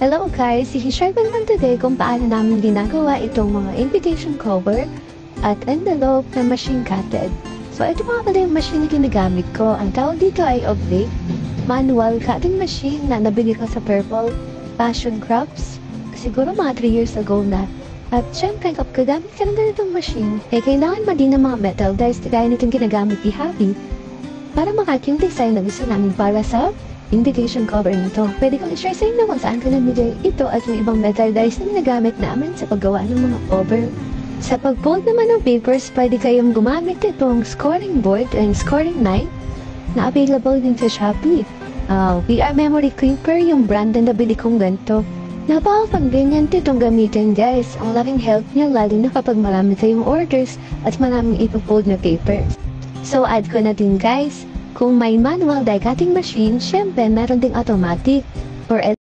Hello guys! I-share ko naman today kung paano namin ginagawa itong mga invitation cover at envelope na machine cutted. So ito mga pala yung machine na ginagamit ko. Ang tawag dito ay Oblique Manual Cutting Machine na nabili ko sa Purple Passion Crafts. Siguro mga 3 years ago na. At syempre kapag gagamit ka ng ganitong machine, kailangan mo din ng mga metal dies na gaya nitong ginagamit ni Happy para makak yung design na gusto namin para sa invitation cover nito. Pwede kong i-share sa inyo kung saan ko namigay ito at yung ibang metal dies na ginagamit namin sa paggawa ng mga cover. Sa pag-fold naman ng papers, pwede kayong gumamit itong scoring board and scoring knife na available din sa Shopee. VR Memory Clipper yung brand na nabili kong ganito. Napaka-convenient itong gamitin guys. Ang laking help niya lalo na kapag marami kayong orders at maraming ipo-fold na papers. So add ko na din guys, kung may manual die cutting machine, syempre meron ding automatic or